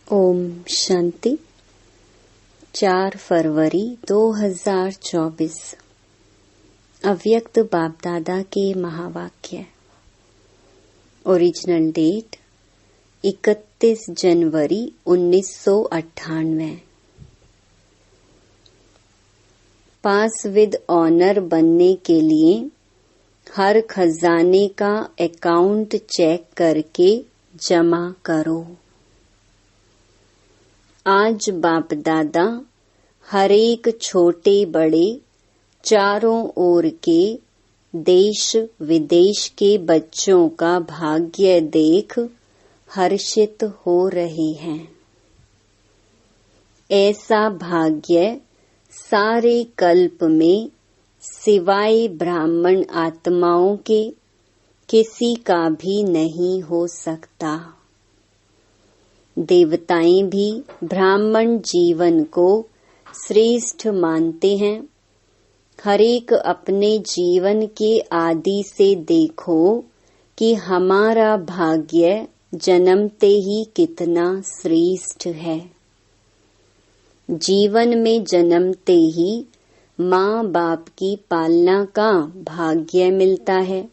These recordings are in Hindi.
ओम शांति। 4 फरवरी 2024 अव्यक्त बाप दादा के महावाक्य। Original date 31 January 1998। Pass with honour बनने के लिए हर खजाने का अकाउंट चेक करके जमा करो। आज बाप दादा हर एक छोटे बड़े चारों ओर के देश विदेश के बच्चों का भाग्य देख हर्षित हो रहे हैं। ऐसा भाग्य सारे कल्प में सिवाय ब्राह्मण आत्माओं के किसी का भी नहीं हो सकता। देवताएं भी ब्राह्मण जीवन को श्रेष्ठ मानते हैं। हरेक अपने जीवन के आदि से देखो कि हमारा भाग्य जन्मते ही कितना श्रेष्ठ है। जीवन में जन्मते ही माँ बाप की पालना का भाग्य मिलता है।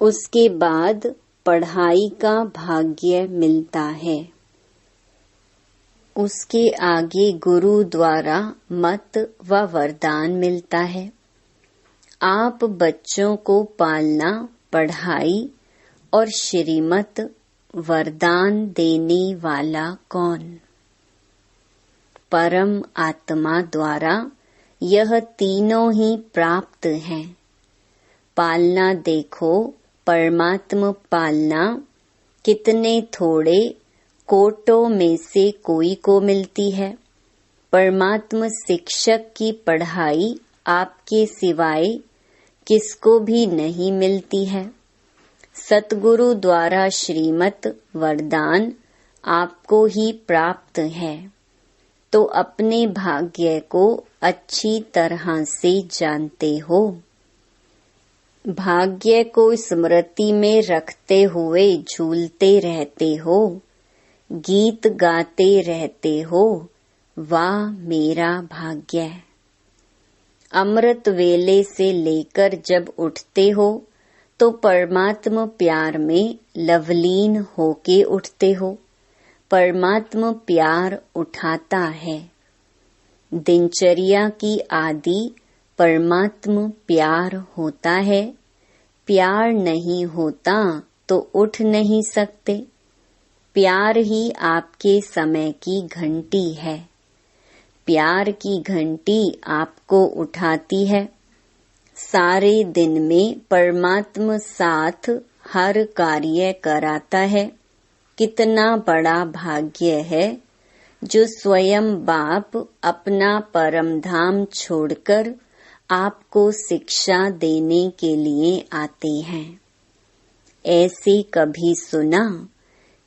उसके बाद पढ़ाई का भाग्य मिलता है। उसके आगे गुरु द्वारा मत व वरदान मिलता है। आप बच्चों को पालना, पढ़ाई और श्रीमत वरदान देने वाला कौन? परम आत्मा द्वारा यह तीनों ही प्राप्त हैं। पालना देखो, परमात्मा पालना कितने थोड़े कोटों में से कोई को मिलती है। परमात्मा शिक्षक की पढ़ाई आपके सिवाय किसको भी नहीं मिलती है। सतगुरु द्वारा श्रीमत वरदान आपको ही प्राप्त है, तो अपने भाग्य को अच्छी तरह से जानते हो। भाग्य को स्मृति में रखते हुए झूलते रहते हो, गीत गाते रहते हो, वाह मेरा भाग्य। अमृत वेले से लेकर जब उठते हो तो परमात्मा प्यार में लवलीन होके उठते हो। परमात्मा प्यार उठाता है। दिनचर्या की आदि परमात्मा प्यार होता है। प्यार नहीं होता तो उठ नहीं सकते। प्यार ही आपके समय की घंटी है। प्यार की घंटी आपको उठाती है। सारे दिन में परमात्मा साथ हर कार्य कराता है। कितना बड़ा भाग्य है जो स्वयं बाप अपना परम धाम छोड़कर आपको शिक्षा देने के लिए आते हैं। ऐसे कभी सुना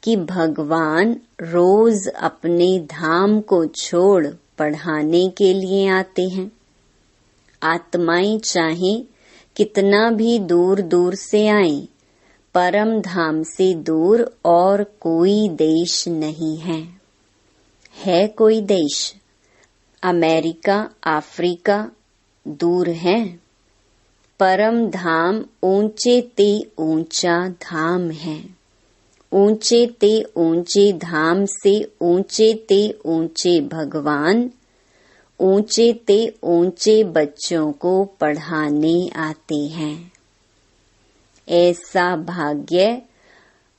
कि भगवान रोज अपने धाम को छोड़ पढ़ाने के लिए आते हैं? आत्माएं चाहे कितना भी दूर दूर से आएं, परम धाम से दूर और कोई देश नहीं है। है कोई देश? अमेरिका, अफ्रीका दूर है। परम धाम ऊंचे ते ऊंचा धाम है। ऊंचे ते ऊंचे धाम से ऊंचे ते ऊंचे भगवान, ऊंचे ते ऊंचे बच्चों को पढ़ाने आते हैं। ऐसा भाग्य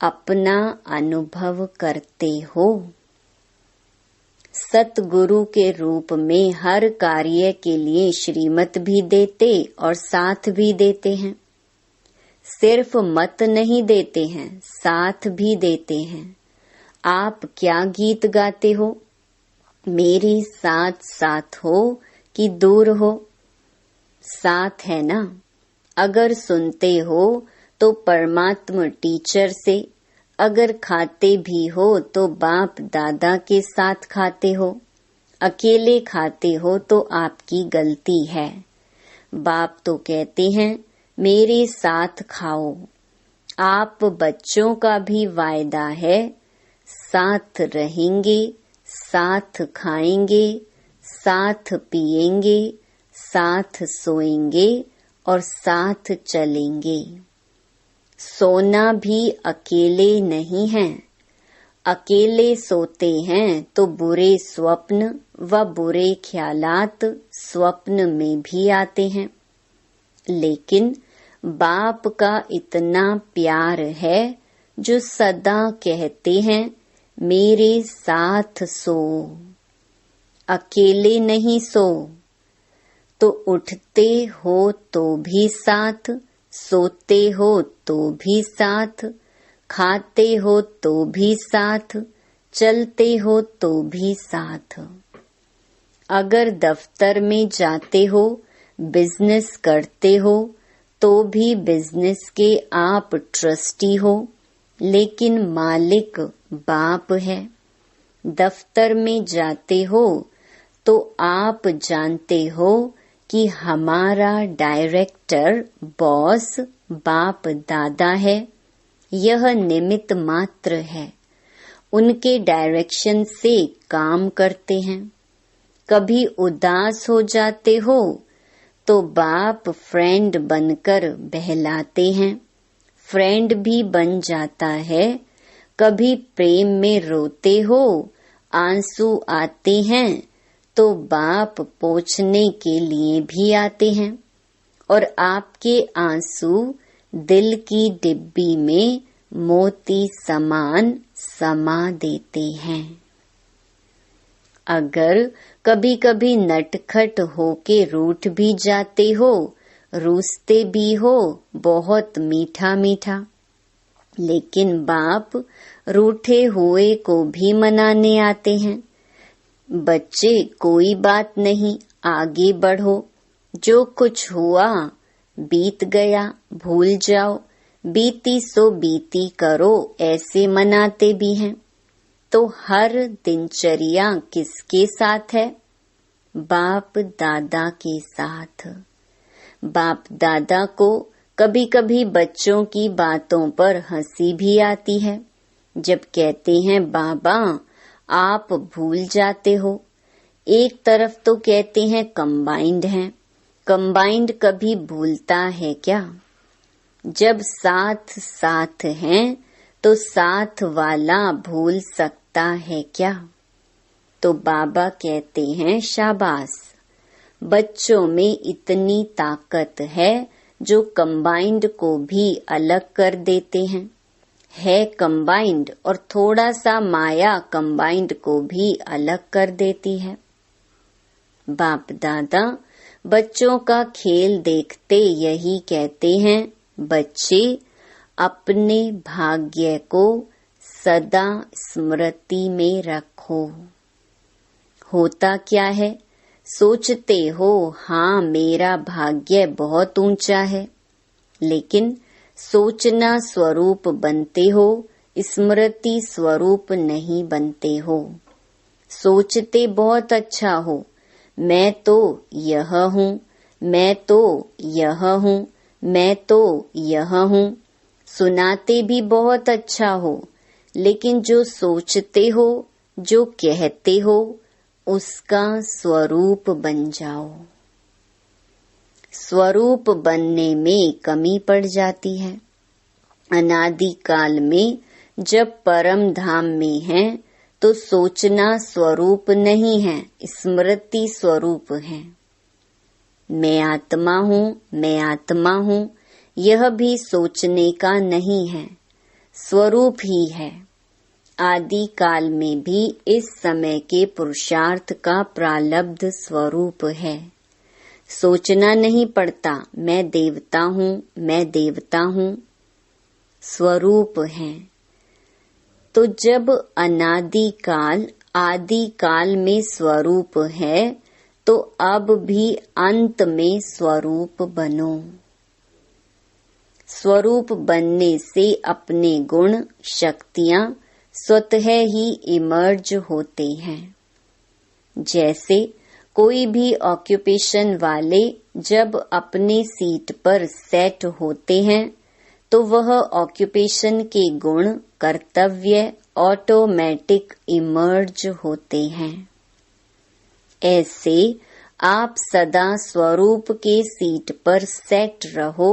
अपना अनुभव करते हो। सतगुरु के रूप में हर कार्य के लिए श्रीमत भी देते और साथ भी देते हैं। सिर्फ मत नहीं देते हैं, साथ भी देते हैं। आप क्या गीत गाते हो? मेरे साथ साथ हो कि दूर हो? साथ है ना। अगर सुनते हो तो परमात्मा टीचर से, अगर खाते भी हो तो बाप दादा के साथ खाते हो। अकेले खाते हो तो आपकी गलती है। बाप तो कहते हैं मेरे साथ खाओ। आप बच्चों का भी वायदा है साथ रहेंगे, साथ खाएंगे, साथ पिएंगे, साथ सोएंगे और साथ चलेंगे। सोना भी अकेले नहीं है। अकेले सोते हैं तो बुरे स्वप्न व बुरे ख्यालात स्वप्न में भी आते हैं। लेकिन बाप का इतना प्यार है जो सदा कहते हैं मेरे साथ सो। अकेले नहीं सो। तो उठते हो तो भी साथ, सोते हो तो भी साथ, खाते हो तो भी साथ, चलते हो तो भी साथ। अगर दफ्तर में जाते हो, बिजनेस करते हो, तो भी बिजनेस के आप ट्रस्टी हो, लेकिन मालिक बाप है। दफ्तर में जाते हो तो आप जानते हो कि हमारा डायरेक्टर बॉस बाप दादा है। यह निमित्त मात्र है। उनके डायरेक्शन से काम करते हैं। कभी उदास हो जाते हो तो बाप फ्रेंड बनकर बहलाते हैं। फ्रेंड भी बन जाता है। कभी प्रेम में रोते हो, आंसू आते हैं तो बाप पोंछने के लिए भी आते हैं और आपके आंसू दिल की डिब्बी में मोती समान समा देते हैं। अगर कभी कभी नटखट होके रूठ भी जाते हो, रूसते भी हो बहुत मीठा मीठा, लेकिन बाप रूठे हुए को भी मनाने आते हैं। बच्चे कोई बात नहीं, आगे बढ़ो, जो कुछ हुआ बीत गया, भूल जाओ, बीती सो बीती करो, ऐसे मनाते भी हैं। तो हर दिनचर्या किसके साथ है? बाप दादा के साथ। बाप दादा को कभी कभी बच्चों की बातों पर हंसी भी आती है। जब कहते हैं बाबा आप भूल जाते हो। एक तरफ तो कहते हैं कंबाइंड हैं। कंबाइंड कभी भूलता है क्या? जब साथ साथ हैं तो साथ वाला भूल सकता है क्या? तो बाबा कहते हैं शाबाश, बच्चों में इतनी ताकत है जो कंबाइंड को भी अलग कर देते हैं। है कंबाइंड और थोड़ा सा माया कंबाइंड को भी अलग कर देती है। बाप दादा बच्चों का खेल देखते यही कहते हैं, बच्चे अपने भाग्य को सदा स्मृति में रखो। होता क्या है? सोचते हो हाँ मेरा भाग्य बहुत ऊंचा है, लेकिन सोचना स्वरूप बनते हो, स्मृति स्वरूप नहीं बनते हो। सोचते बहुत अच्छा हो, मैं तो यह हूँ, मैं तो यह हूँ, मैं तो यह हूँ। सुनाते भी बहुत अच्छा हो, लेकिन जो सोचते हो, जो कहते हो, उसका स्वरूप बन जाओ। स्वरूप बनने में कमी पड़ जाती है। अनादि काल में जब परम धाम में हैं तो सोचना स्वरूप नहीं है, स्मृति स्वरूप है। मैं आत्मा हूँ, मैं आत्मा हूँ, यह भी सोचने का नहीं है, स्वरूप ही है। आदि काल में भी इस समय के पुरुषार्थ का प्रालब्ध स्वरूप है। सोचना नहीं पड़ता मैं देवता हूँ, मैं देवता हूँ, स्वरूप है। तो जब अनादि काल आदि काल में स्वरूप है तो अब भी अंत में स्वरूप बनो। स्वरूप बनने से अपने गुण शक्तियाँ स्वतः ही इमर्ज होते हैं। जैसे कोई भी ऑक्यूपेशन वाले जब अपने सीट पर सेट होते हैं तो वह ऑक्यूपेशन के गुण कर्तव्य ऑटोमेटिक इमर्ज होते हैं। ऐसे आप सदा स्वरूप के सीट पर सेट रहो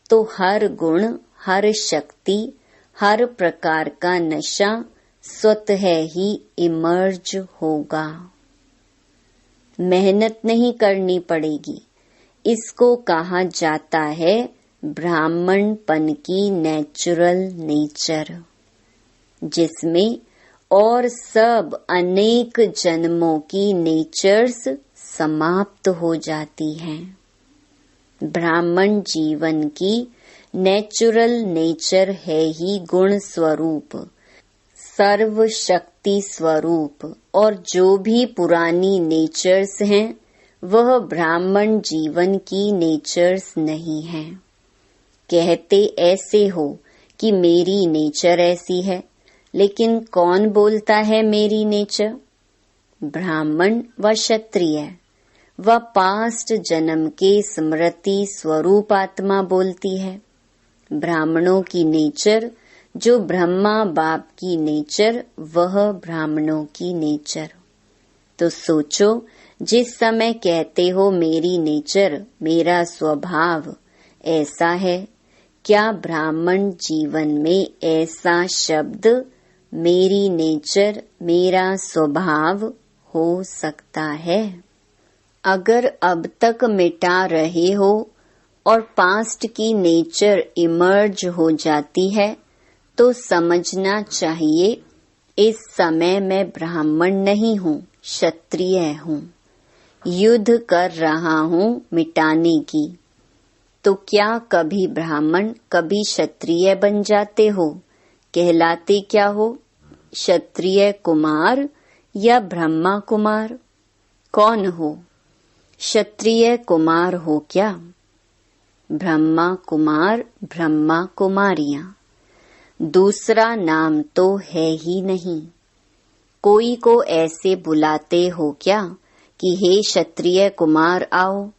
तो हर गुण, हर शक्ति, हर प्रकार का नशा स्वतः ही इमर्ज होगा। मेहनत नहीं करनी पड़ेगी। इसको कहा जाता है ब्राह्मणपन की नेचुरल नेचर, जिसमें और सब अनेक जन्मों की नेचर्स समाप्त हो जाती हैं। ब्राह्मण जीवन की नेचुरल नेचर है ही गुण स्वरूप, सर्व शक्ति स्वरूप, और जो भी पुरानी नेचर्स हैं वह ब्राह्मण जीवन की नेचर्स नहीं हैं। कहते ऐसे हो कि मेरी नेचर ऐसी है, लेकिन कौन बोलता है मेरी नेचर? ब्राह्मण व क्षत्रिय व पास्ट जन्म के स्मृति स्वरूप आत्मा बोलती है। ब्राह्मणों की नेचर, जो ब्रह्मा बाप की नेचर, वह ब्राह्मणों की नेचर। तो सोचो, जिस समय कहते हो मेरी नेचर, मेरा स्वभाव ऐसा है, क्या ब्राह्मण जीवन में ऐसा शब्द मेरी नेचर, मेरा स्वभाव हो सकता है? अगर अब तक मिटा रहे हो और पास्ट की नेचर इमर्ज हो जाती है तो समझना चाहिए इस समय मैं ब्राह्मण नहीं हूँ, क्षत्रिय हूँ। युद्ध कर रहा हूँ मिटाने की। तो क्या कभी ब्राह्मण कभी क्षत्रिय बन जाते हो? कहलाते क्या हो? क्षत्रिय कुमार या ब्रह्मा कुमार? कौन हो? क्षत्रिय कुमार हो क्या? ब्रह्मा कुमार, ब्रह्मा कुमारियां, दूसरा नाम तो है ही नहीं। कोई को ऐसे बुलाते हो क्या कि हे क्षत्रिय कुमार आओ?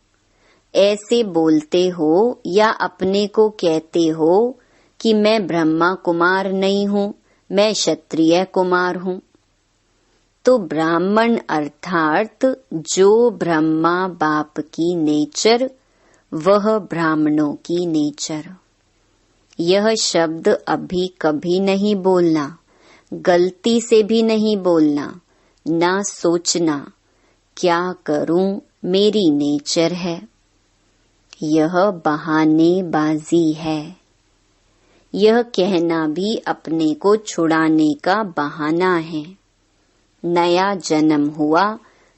ऐसे बोलते हो या अपने को कहते हो कि मैं ब्रह्मा कुमार नहीं हूँ, मैं क्षत्रिय कुमार हूँ? तो ब्राह्मण अर्थात जो ब्रह्मा बाप की नेचर, वह ब्राह्मणों की नेचर। यह शब्द अभी कभी नहीं बोलना, गलती से भी नहीं बोलना, ना सोचना क्या करूं मेरी नेचर है। यह बहानेबाजी है। यह कहना भी अपने को छुड़ाने का बहाना है। नया जन्म हुआ,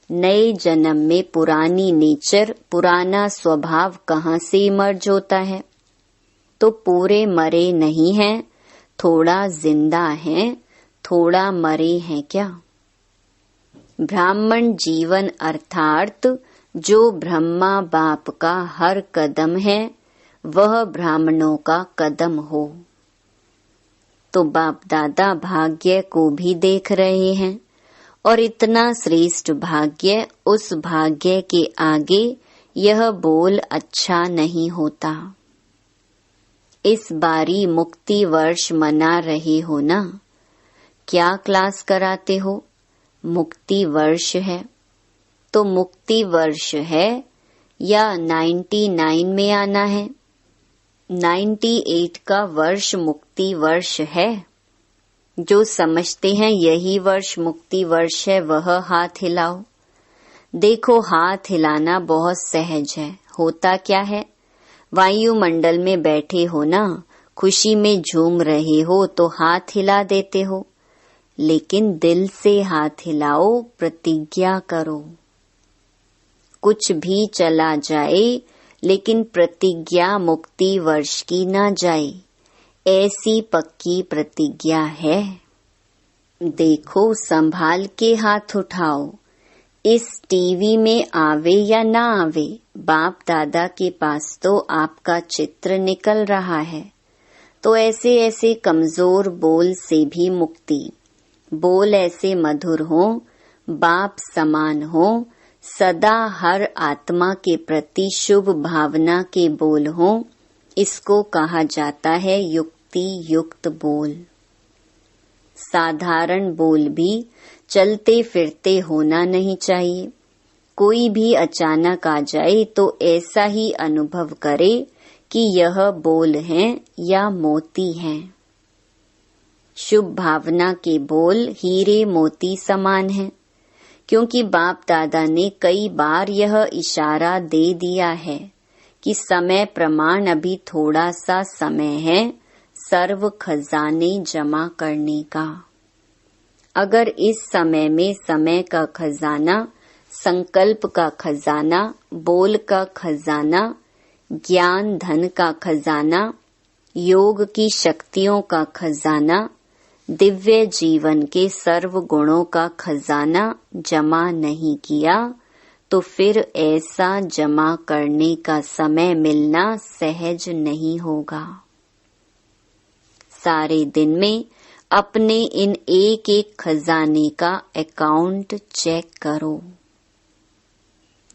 नए जन्म में पुरानी नेचर, पुराना स्वभाव कहाँ से इमर्ज होता है? तो पूरे मरे नहीं हैं, थोड़ा जिंदा हैं, थोड़ा मरे हैं क्या? ब्राह्मण जीवन अर्थात जो ब्रह्मा बाप का हर कदम है, वह ब्राह्मणों का कदम हो। तो बाप दादा भाग्य को भी देख रहे हैं, और इतना श्रेष्ठ भाग्य, उस भाग्य के आगे यह बोल अच्छा नहीं होता। इस बारी मुक्ति वर्ष मना रहे हो ना? क्या क्लास कराते हो? मुक्ति वर्ष है। तो मुक्ति वर्ष है या 99 में आना है? 98 का वर्ष मुक्ति वर्ष है। जो समझते हैं यही वर्ष मुक्ति वर्ष है, वह हाथ हिलाओ। देखो, हाथ हिलाना बहुत सहज है। होता क्या है? वायुमंडल में बैठे हो ना, खुशी में झूम रहे हो तो हाथ हिला देते हो, लेकिन दिल से हाथ हिलाओ, प्रतिज्ञा करो। कुछ भी चला जाए लेकिन प्रतिज्ञा मुक्ति वर्ष की ना जाए, ऐसी पक्की प्रतिज्ञा है। देखो, संभाल के हाथ उठाओ। इस टीवी में आवे या ना आवे, बाप दादा के पास तो आपका चित्र निकल रहा है। तो ऐसे ऐसे कमजोर बोल से भी मुक्ति। बोल ऐसे मधुर हो, बाप समान हो, सदा हर आत्मा के प्रति शुभ भावना के बोल हो, इसको कहा जाता है युक्ति युक्त बोल। साधारण बोल भी चलते फिरते होना नहीं चाहिए। कोई भी अचानक आ जाए तो ऐसा ही अनुभव करे कि यह बोल हैं या मोती हैं। शुभ भावना के बोल हीरे मोती समान हैं, क्योंकि बाप दादा ने कई बार यह इशारा दे दिया है कि समय प्रमाण अभी थोड़ा सा समय है सर्व खजाने जमा करने का। अगर इस समय में समय का खजाना, संकल्प का खजाना, बोल का खजाना, ज्ञान धन का खजाना, योग की शक्तियों का खजाना, दिव्य जीवन के सर्व गुणों का खजाना जमा नहीं किया तो फिर ऐसा जमा करने का समय मिलना सहज नहीं होगा। सारे दिन में अपने इन एक एक खजाने का अकाउंट चेक करो।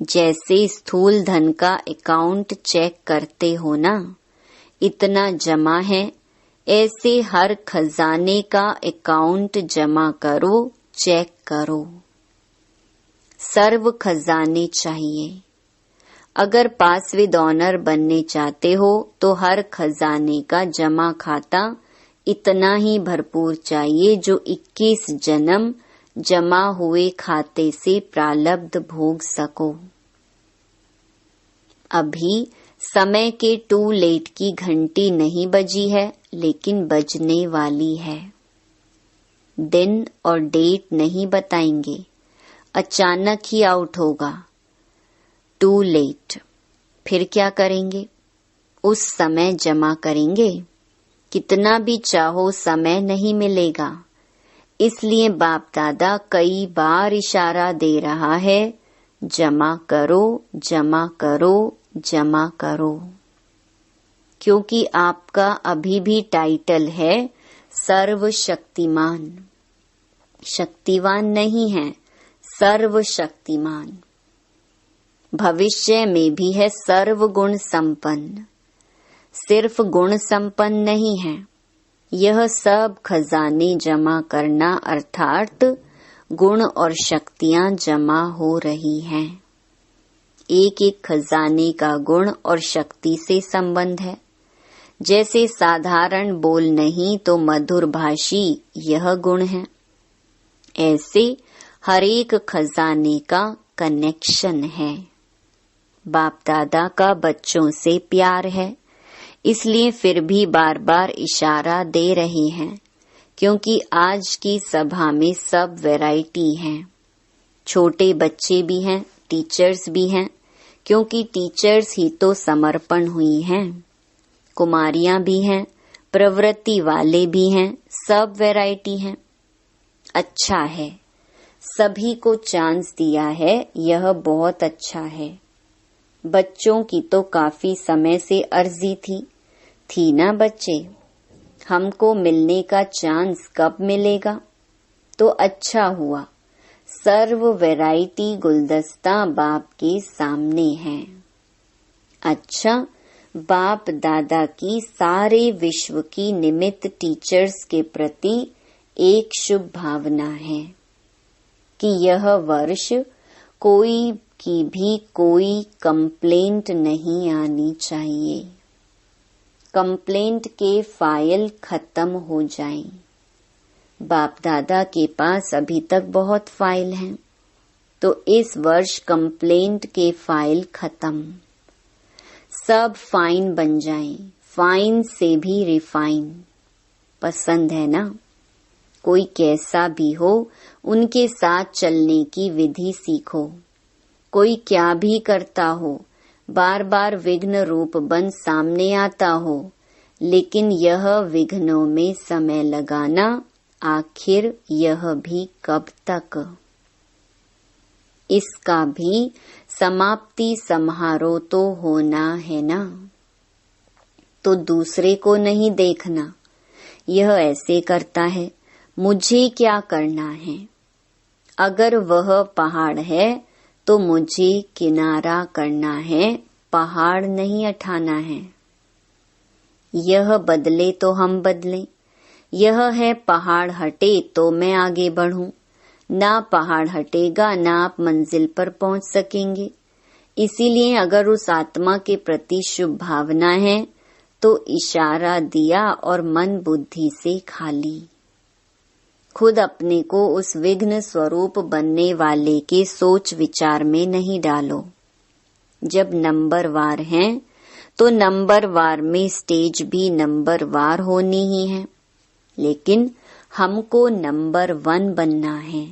जैसे स्थूल धन का अकाउंट चेक करते हो ना, इतना जमा है, ऐसे हर खजाने का अकाउंट जमा करो, चेक करो। सर्व खजाने चाहिए। अगर पास विद ऑनर बनने चाहते हो तो हर खजाने का जमा खाता इतना ही भरपूर चाहिए जो 21 जन्म जमा हुए खाते से प्रारब्ध भोग सको। अभी समय के टू लेट की घंटी नहीं बजी है, लेकिन बजने वाली है। दिन और डेट नहीं बताएंगे, अचानक ही आउट होगा। Too late. फिर क्या करेंगे? उस समय जमा करेंगे। कितना भी चाहो समय नहीं मिलेगा। इसलिए बाप दादा कई बार इशारा दे रहा है, जमा करो, जमा करो, जमा करो। क्योंकि आपका अभी भी टाइटल है सर्वशक्तिमान। शक्तिवान नहीं है, सर्वशक्तिमान। भविष्य में भी है सर्वगुण संपन्न। सिर्फ गुण संपन्न नहीं है। यह सब खजाने जमा करना अर्थात गुण और शक्तियां जमा हो रही हैं। एक एक खजाने का गुण और शक्ति से संबंध है। जैसे साधारण बोल नहीं तो मधुर भाषी यह गुण है, ऐसे हर एक खजाने का कनेक्शन है। बाप दादा का बच्चों से प्यार है, इसलिए फिर भी बार बार इशारा दे रहे हैं, क्योंकि आज की सभा में सब वैरायटी हैं। छोटे बच्चे भी हैं, टीचर्स भी हैं, क्योंकि टीचर्स ही तो समर्पण हुई हैं। कुमारियां भी हैं, प्रवृत्ति वाले भी हैं, सब वैरायटी हैं। अच्छा है, सभी को चांस दिया है, यह बहुत अच्छा है। बच्चों की तो काफी समय से अर्जी थी ना बच्चे, हमको मिलने का चांस कब मिलेगा? तो अच्छा हुआ, सर्व वैरायटी गुलदस्ता बाप के सामने है। अच्छा, बाप दादा की सारे विश्व की निमित्त टीचर्स के प्रति एक शुभ भावना है कि यह वर्ष कोई की भी कोई कंप्लेंट नहीं आनी चाहिए। कंप्लेंट के फाइल खत्म हो जाएं। बाप दादा के पास अभी तक बहुत फाइल हैं, तो इस वर्ष कंप्लेंट के फाइल खत्म। सब फाइन बन जाएं, फाइन से भी रिफाइन। पसंद है ना? कोई कैसा भी हो, उनके साथ चलने की विधि सीखो। कोई क्या भी करता हो, बार बार विघ्न रूप बन सामने आता हो, लेकिन यह विघ्नों में समय लगाना, आखिर यह भी कब तक? इसका भी समाप्ति समारोह तो होना है ना। तो दूसरे को नहीं देखना, यह ऐसे करता है, मुझे क्या करना है। अगर वह पहाड़ है तो मुझे किनारा करना है, पहाड़ नहीं उठाना है। यह बदले तो हम बदलें। यह है पहाड़ हटे तो मैं आगे बढ़ूं। ना पहाड़ हटेगा ना आप मंजिल पर पहुंच सकेंगे। इसीलिए अगर उस आत्मा के प्रति शुभ भावना है तो इशारा दिया और मन बुद्धि से खाली। खुद अपने को उस विघ्न स्वरूप बनने वाले के सोच विचार में नहीं डालो। जब नंबरवार हैं तो नंबरवार में स्टेज भी नंबरवार होनी ही है, लेकिन हमको नंबर 1 बनना है।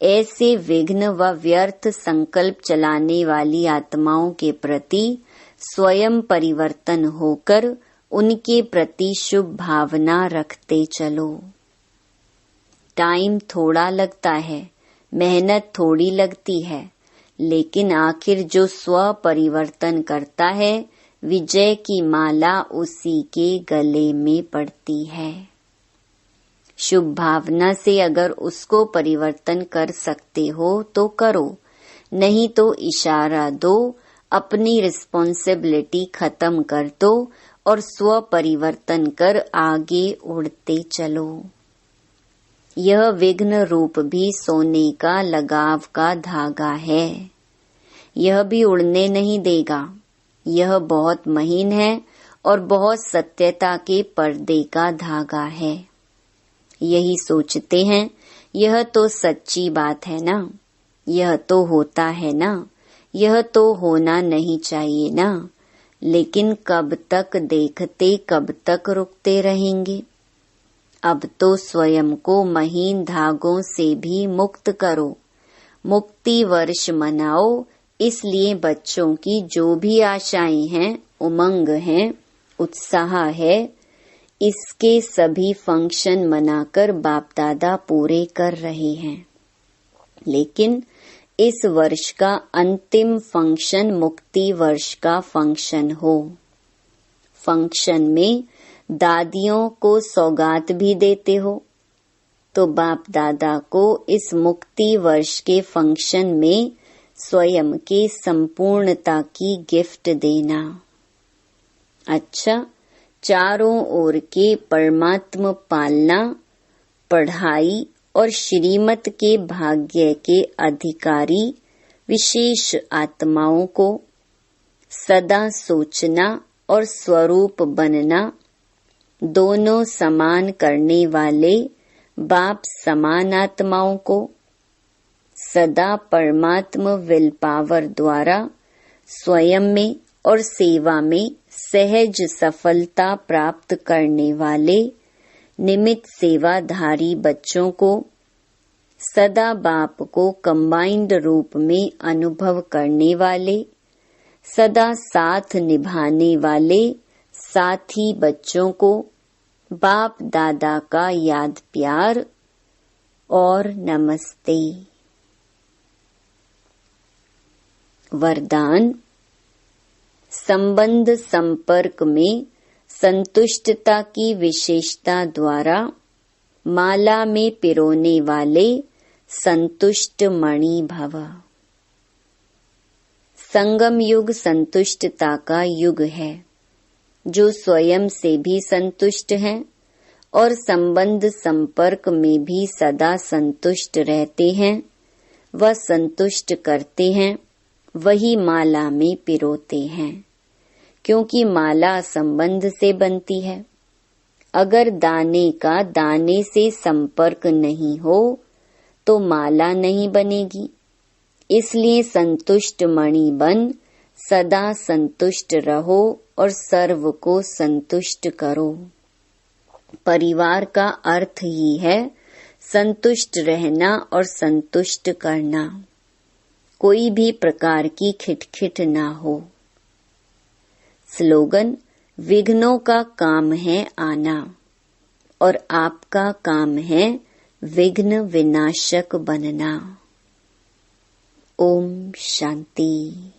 ऐसे विघ्न व व्यर्थ संकल्प चलाने वाली आत्माओं के प्रति स्वयं परिवर्तन होकर उनके प्रति शुभ भावना रखते चलो। टाइम थोड़ा लगता है, मेहनत थोड़ी लगती है, लेकिन आखिर जो स्व परिवर्तन करता है विजय की माला उसी के गले में पड़ती है। शुभ भावना से अगर उसको परिवर्तन कर सकते हो तो करो, नहीं तो इशारा दो, अपनी रिस्पॉन्सिबिलिटी खत्म कर दो और स्व परिवर्तन कर आगे उड़ते चलो। यह विघ्न रूप भी सोने का लगाव का धागा है, यह भी उड़ने नहीं देगा। यह बहुत महीन है और बहुत सत्यता के पर्दे का धागा है। यही सोचते हैं यह तो सच्ची बात है ना, यह तो होता है ना, यह तो होना नहीं चाहिए ना, लेकिन कब तक देखते, कब तक रुकते रहेंगे। अब तो स्वयं को महीन धागों से भी मुक्त करो। मुक्ति वर्ष मनाओ। इसलिए बच्चों की जो भी आशाएं हैं, उमंग हैं, उत्साह है, इसके सभी फंक्शन मनाकर बाप दादा पूरे कर रहे हैं। लेकिन इस वर्ष का अंतिम फंक्शन मुक्ति वर्ष का फंक्शन हो। फंक्शन में दादियों को सौगात भी देते हो, तो बाप दादा को इस मुक्ति वर्ष के फंक्शन में स्वयं के संपूर्णता की गिफ्ट देना। अच्छा, चारों ओर के परमात्म पालना, पढ़ाई और श्रीमत के भाग्य के अधिकारी विशेष आत्माओं को सदा सोचना और स्वरूप बनना, दोनों समान करने वाले बाप समान आत्माओं को सदा परमात्म विल पावर द्वारा स्वयं में और सेवा में सहज सफलता प्राप्त करने वाले निमित्त सेवाधारी बच्चों को सदा बाप को कंबाइंड रूप में अनुभव करने वाले, सदा साथ निभाने वाले साथी बच्चों को बाप दादा का याद प्यार और नमस्ते। वरदान। संबंध संपर्क में संतुष्टता की विशेषता द्वारा माला में पिरोने वाले संतुष्ट मणि भव। संगम युग संतुष्टता का युग है। जो स्वयं से भी संतुष्ट हैं और संबंध संपर्क में भी सदा संतुष्ट रहते हैं, वह संतुष्ट करते हैं, वही माला में पिरोते हैं, क्योंकि माला संबंध से बनती है। अगर दाने का दाने से संपर्क नहीं हो तो माला नहीं बनेगी। इसलिए संतुष्ट मणि बन सदा संतुष्ट रहो और सर्व को संतुष्ट करो। परिवार का अर्थ ही है संतुष्ट रहना और संतुष्ट करना। कोई भी प्रकार की खिटखिट ना हो। स्लोगन। विघ्नों का काम है आना और आपका काम है विघ्न विनाशक बनना। ओम शांति।